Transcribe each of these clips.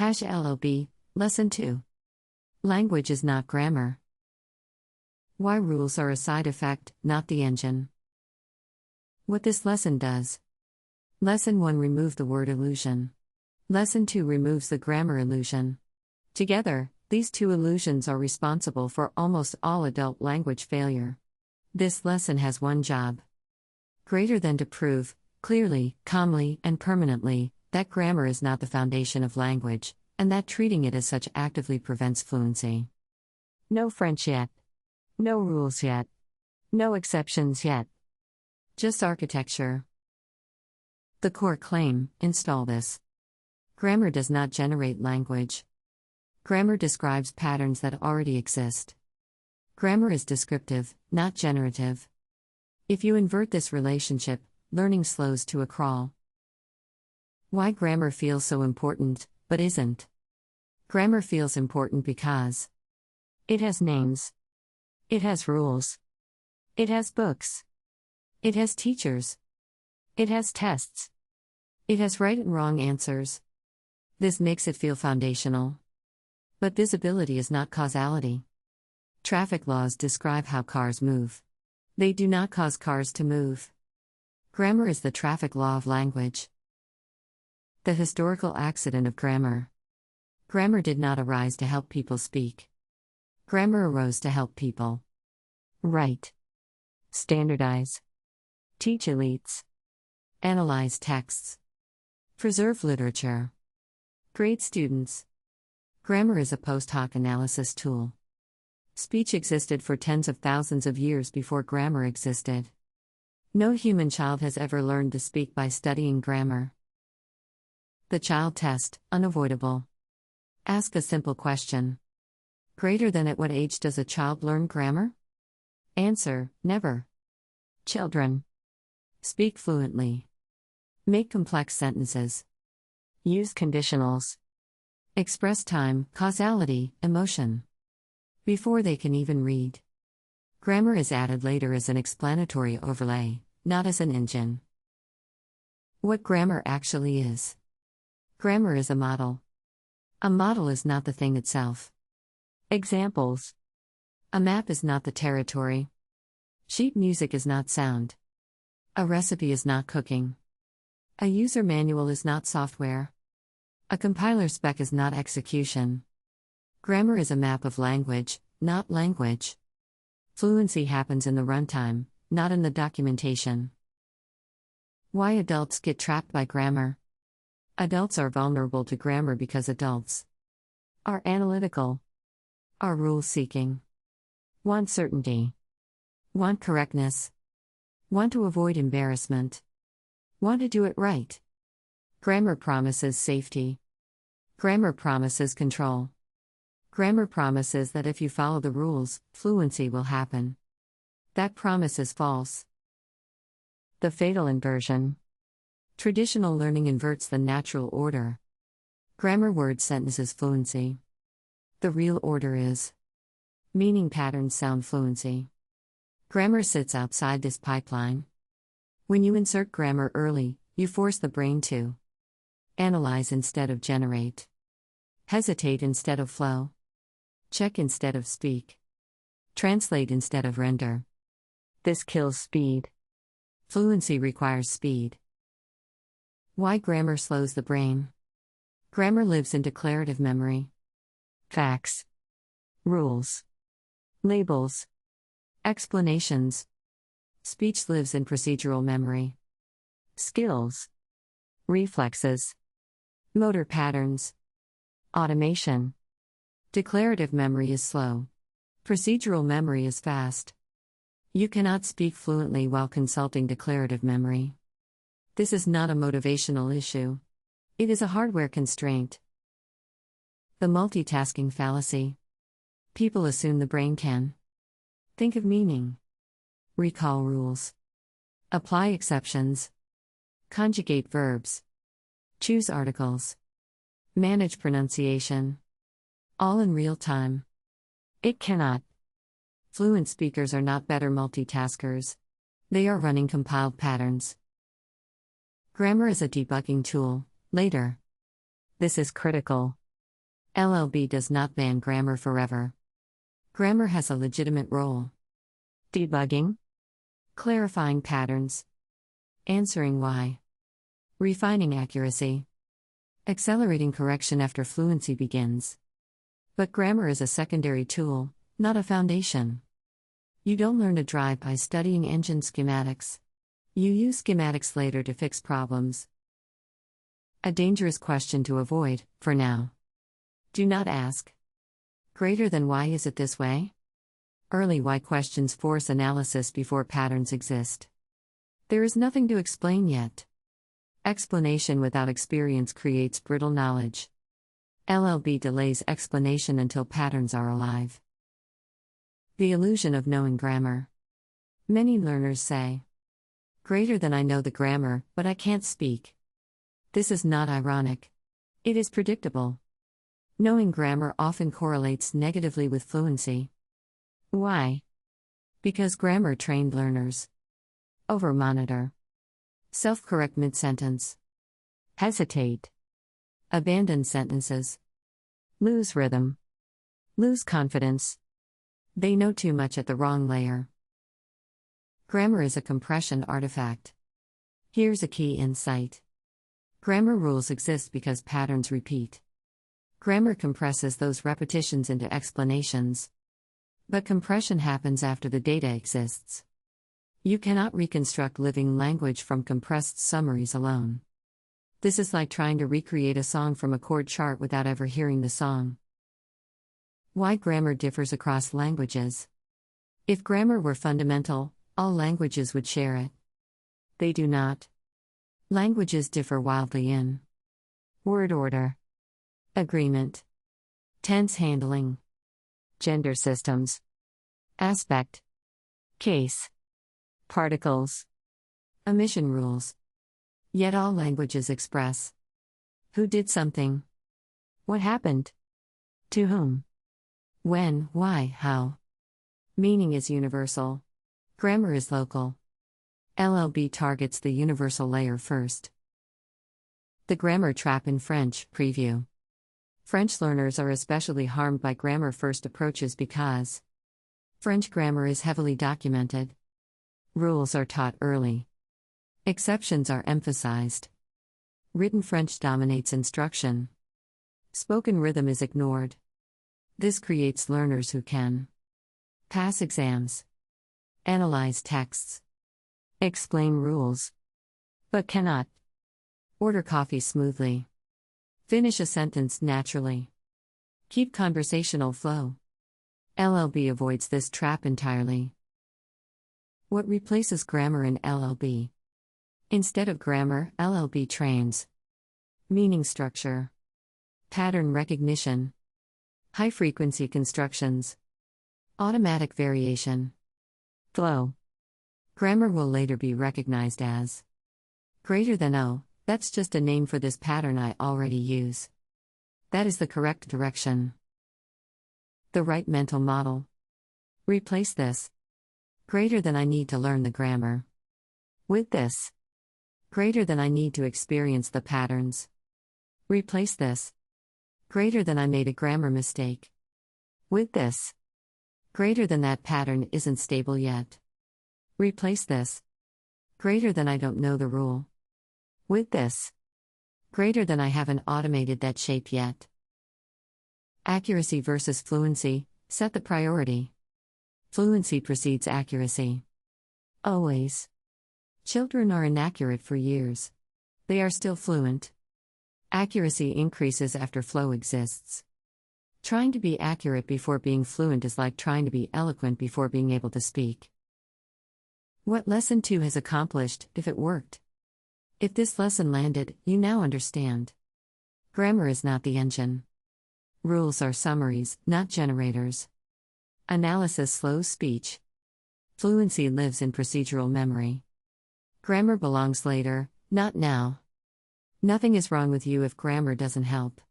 #LOB, Lesson 2. Language is not grammar. Why rules are a side effect, not the engine. What this lesson does. Lesson 1 remove the word illusion. Lesson 2 removes the grammar illusion. Together, these two illusions are responsible for almost all adult language failure. This lesson has one job. Greater than to prove, clearly, calmly, and permanently, that grammar is not the foundation of language, and that treating it as such actively prevents fluency. No French yet. No rules yet. No exceptions yet. Just architecture. The core claim: install this. Grammar does not generate language. Grammar describes patterns that already exist. Grammar is descriptive, not generative. If you invert this relationship, learning slows to a crawl. Why grammar feels so important, but isn't. Grammar feels important because it has names. It has rules. It has books. It has teachers. It has tests. It has right and wrong answers. This makes it feel foundational. But visibility is not causality. Traffic laws describe how cars move. They do not cause cars to move. Grammar is the traffic law of language. The historical accident of grammar. Grammar did not arise to help people speak. Grammar arose to help people write, standardize, teach elites, analyze texts, preserve literature, grade students. Grammar is a post hoc analysis tool. Speech existed for tens of thousands of years before grammar existed. No human child has ever learned to speak by studying grammar. The child test, unavoidable. Ask a simple question. Greater than at what age does a child learn grammar? Answer, never. Children. Speak fluently. Make complex sentences. Use conditionals. Express time, causality, emotion. Before they can even read. Grammar is added later as an explanatory overlay, not as an engine. What grammar actually is. Grammar is a model. A model is not the thing itself. Examples. A map is not the territory. Sheet music is not sound. A recipe is not cooking. A user manual is not software. A compiler spec is not execution. Grammar is a map of language, not language. Fluency happens in the runtime, not in the documentation. Why adults get trapped by grammar. Adults are vulnerable to grammar because adults are analytical, are rule-seeking, want certainty, want correctness, want to avoid embarrassment, want to do it right. Grammar promises safety. Grammar promises control. Grammar promises that if you follow the rules, fluency will happen. That promise is false. The fatal inversion. Traditional learning inverts the natural order. Grammar word sentences fluency. The real order is meaning patterns sound fluency. Grammar sits outside this pipeline. When you insert grammar early, you force the brain to analyze instead of generate, hesitate instead of flow, check instead of speak, translate instead of render. This kills speed. Fluency requires speed. Why grammar slows the brain. Grammar lives in declarative memory. Facts, rules, labels, explanations. Speech lives in procedural memory. Skills, reflexes, motor patterns, automation. Declarative memory is slow. Procedural memory is fast. You cannot speak fluently while consulting declarative memory. This is not a motivational issue. It is a hardware constraint. The multitasking fallacy. People assume the brain can think of meaning, recall rules, apply exceptions, conjugate verbs, choose articles, manage pronunciation, all in real time. It cannot. Fluent speakers are not better multitaskers. They are running compiled patterns. Grammar is a debugging tool, later. This is critical. LLB does not ban grammar forever. Grammar has a legitimate role. Debugging, clarifying patterns, answering why, refining accuracy, accelerating correction after fluency begins. But grammar is a secondary tool, not a foundation. You don't learn to drive by studying engine schematics. You use schematics later to fix problems. A dangerous question to avoid, for now. Do not ask. Greater than why is it this way? Early why questions force analysis before patterns exist. There is nothing to explain yet. Explanation without experience creates brittle knowledge. LLB delays explanation until patterns are alive. The illusion of knowing grammar. Many learners say, greater than I know the grammar, but I can't speak. This is not ironic. It is predictable. Knowing grammar often correlates negatively with fluency. Why? Because grammar-trained learners over-monitor, self-correct mid-sentence, hesitate, abandon sentences, lose rhythm, lose confidence. They know too much at the wrong layer. Grammar is a compression artifact. Here's a key insight. Grammar rules exist because patterns repeat. Grammar compresses those repetitions into explanations. But compression happens after the data exists. You cannot reconstruct living language from compressed summaries alone. This is like trying to recreate a song from a chord chart without ever hearing the song. Why grammar differs across languages. If grammar were fundamental, all languages would share it. They do not. Languages differ wildly in word order, agreement, tense handling, gender systems, aspect, case, particles, omission rules. Yet all languages express who did something, what happened, to whom, when, why, how. Meaning is universal. Grammar is local. LLB targets the universal layer first. The grammar trap in French, preview. French learners are especially harmed by grammar-first approaches because French grammar is heavily documented. Rules are taught early. Exceptions are emphasized. Written French dominates instruction. Spoken rhythm is ignored. This creates learners who can pass exams, analyze texts, explain rules, but cannot order coffee smoothly, finish a sentence naturally, keep conversational flow. LLB avoids this trap entirely. What replaces grammar in LLB? Instead of grammar, LLB trains meaning structure, pattern recognition, high-frequency constructions, automatic variation, flow. Grammar will later be recognized as greater than O. That's just a name for this pattern I already use. That is the correct direction. The right mental model. Replace this. Greater than I need to learn the grammar. With this. Greater than I need to experience the patterns. Replace this. Greater than I made a grammar mistake. With this. Greater than that pattern isn't stable yet. Replace this. Greater than I don't know the rule. With this. Greater than I haven't automated that shape yet. Accuracy versus fluency, set the priority. Fluency precedes accuracy. Always. Children are inaccurate for years. They are still fluent. Accuracy increases after flow exists. Trying to be accurate before being fluent is like trying to be eloquent before being able to speak. What Lesson 2 has accomplished, if it worked. If this lesson landed, you now understand. Grammar is not the engine. Rules are summaries, not generators. Analysis slows speech. Fluency lives in procedural memory. Grammar belongs later, not now. Nothing is wrong with you if grammar doesn't help.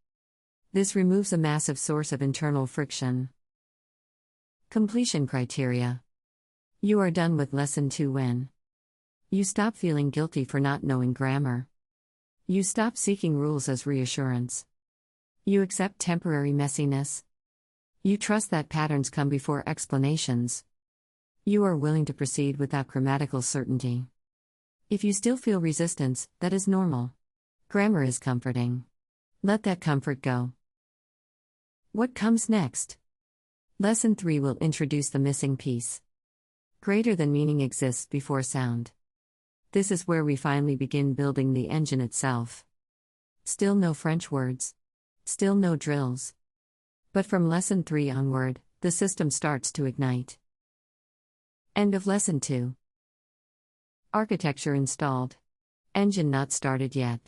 This removes a massive source of internal friction. Completion criteria. You are done with Lesson 2 when you stop feeling guilty for not knowing grammar. You stop seeking rules as reassurance. You accept temporary messiness. You trust that patterns come before explanations. You are willing to proceed without grammatical certainty. If you still feel resistance, that is normal. Grammar is comforting. Let that comfort go. What comes next? Lesson 3 will introduce the missing piece. Greater than meaning exists before sound. This is where we finally begin building the engine itself. Still no French words. Still no drills. But from Lesson 3 onward, the system starts to ignite. End of Lesson 2. Architecture installed. Engine not started yet.